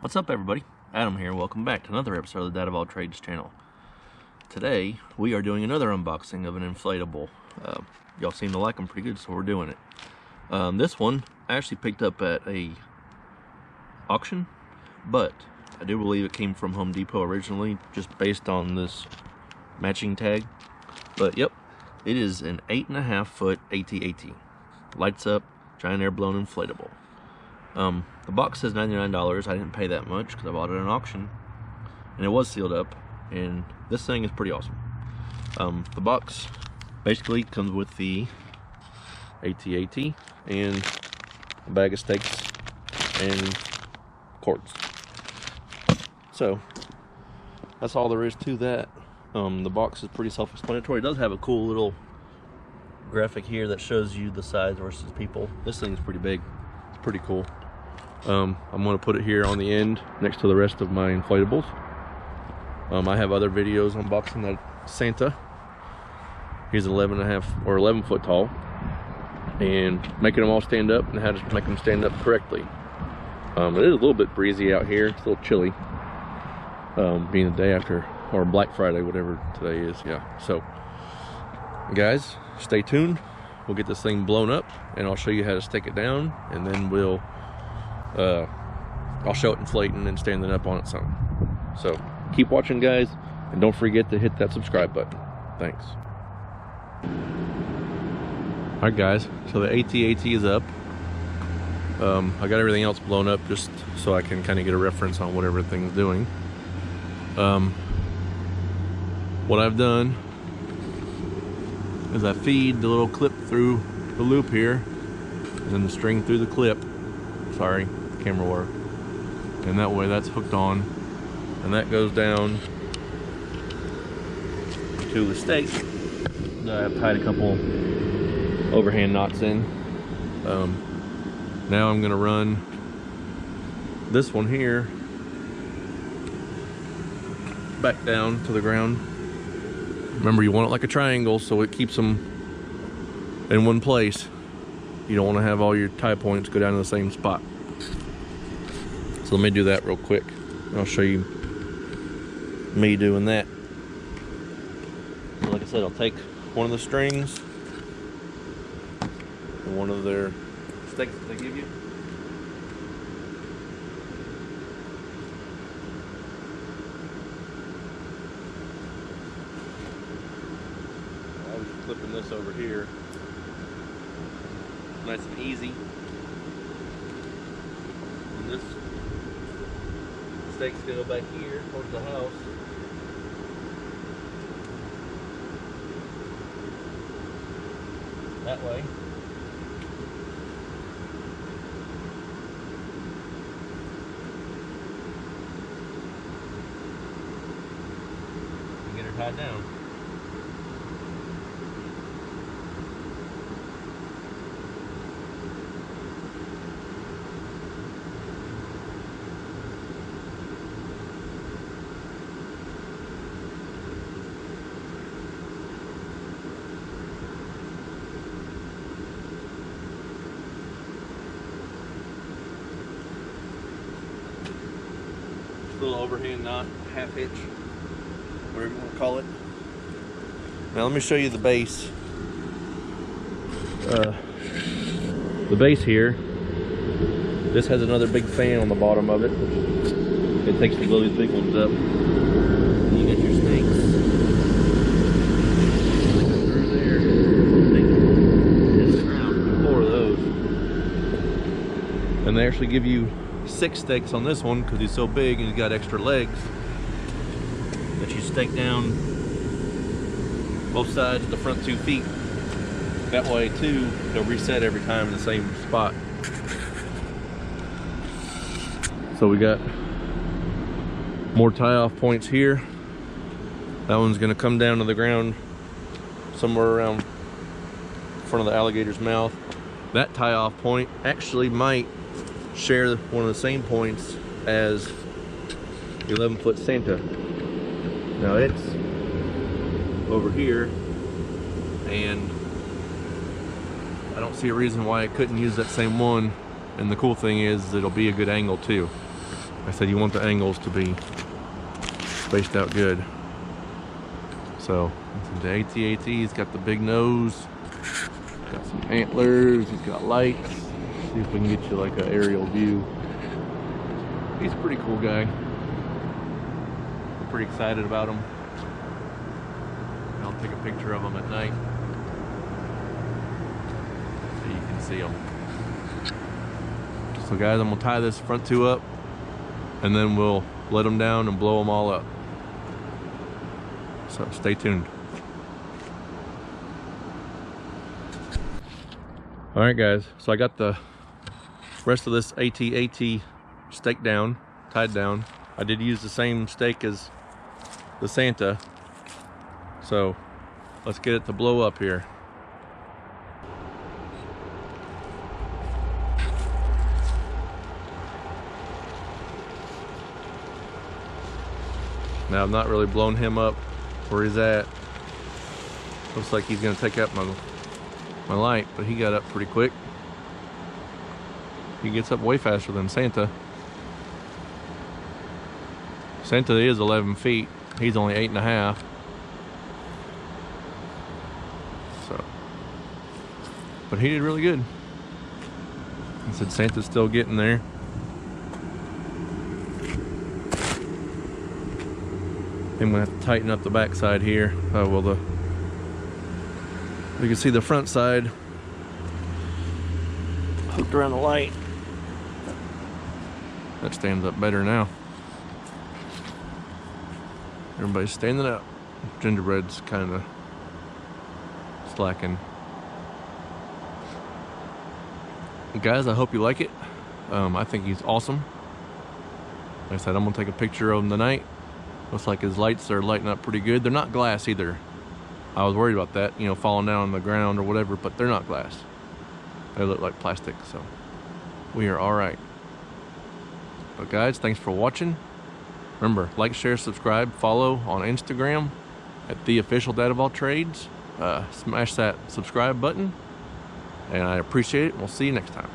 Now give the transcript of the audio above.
What's up, everybody? Adam here. Welcome back to another episode of the Dad of All Trades channel. Today we are doing another unboxing of an inflatable. Y'all seem to like them pretty good, so we're doing it. This one I actually picked up at a auction, but I do believe it came from Home Depot originally, just based on this matching tag. But yep, it is an 8.5 foot AT-AT. Lights up, giant air blown inflatable. The box says $99. I didn't pay that much because I bought it at an auction, and it was sealed up, and this thing is pretty awesome. The box basically comes with the AT-AT and a bag of steaks and cords. So that's all there is to that. The box is pretty self-explanatory. It does have a cool little graphic here that shows you the size versus people. This thing is pretty big. It's pretty cool. I'm going to put it here on the end next to the rest of my inflatables. I have other videos unboxing that Santa. He's 11.5 or 11 foot tall, and making them all stand up and how to make them stand up correctly. It is a little bit breezy out here. It's a little chilly, being the day after, or Black Friday, whatever today is. Yeah, so guys, stay tuned. We'll get this thing blown up and I'll show you how to stake it down, and then I'll show it inflating and standing up on it some. So keep watching, guys, and don't forget to hit that subscribe button. Thanks. Alright guys, so the AT-AT is up. I got everything else blown up just so I can kind of get a reference on what everything's doing. What I've done is I feed the little clip through the loop here, and then the string through the clip. Sorry, camera work. And that way that's hooked on, and that goes down to the stake that I've tied a couple overhand knots in. Now I'm gonna run this one here back down to the ground. Remember, you want it like a triangle so it keeps them in one place. You don't want to have all your tie points go down to the same spot. So let me do that real quick. I'll show you me doing that. So like I said, I'll take one of the strings and one of their stakes that they give you. I was clipping this over here. Nice and easy. And this stake's gonna go back here towards the house. That way. And get her tied down. Little overhand knot, half hitch, whatever you want to call it. Now let me show you the base. The base here, this has another big fan on the bottom of it. It takes the really big ones up. And you got your snakes. Through there. There's 4 of those. And they actually give you 6 stakes on this one because he's so big and he's got extra legs that you stake down both sides of the front 2 feet. That way too, they'll reset every time in the same spot. So we got more tie-off points here. That one's gonna come down to the ground somewhere around front of the alligator's mouth. That tie-off point actually might share one of the same points as 11 foot Santa. Now it's over here, and I don't see a reason why I couldn't use that same one. And the cool thing is it'll be a good angle too. I said you want the angles to be spaced out good. So the AT-AT, he's got the big nose, got some antlers, he's got lights. See if we can get you like an aerial view. He's a pretty cool guy. I'm pretty excited about him. I'll take a picture of him at night so you can see him. So guys, I'm gonna tie this front two up and then we'll let them down and blow them all up. So stay tuned. All right guys, so I got the rest of this AT-AT stake down, tied down. I did use the same stake as the Santa. So let's get it to blow up here. Now I've not really blown him up where he's at. Looks like he's gonna take out my light, but he got up pretty quick. He gets up way faster than Santa. Santa is 11 feet. He's only 8.5. So, but he did really good. I said Santa's still getting there. I'm gonna have to tighten up the back side here. Well, you can see the front side hooked around the light. That stands up better now. Everybody's standing up. Gingerbread's kind of slacking. Guys, I hope you like it. I think he's awesome. Like I said, I'm gonna take a picture of him tonight. Looks like his lights are lighting up pretty good. They're not glass either. I was worried about that, you know, falling down on the ground or whatever, but they're not glass. They look like plastic, so we are all right. But guys, thanks for watching. Remember, like, share, subscribe, follow on Instagram at the official Dad of All Trades. Smash that subscribe button, and I appreciate it. We'll see you next time.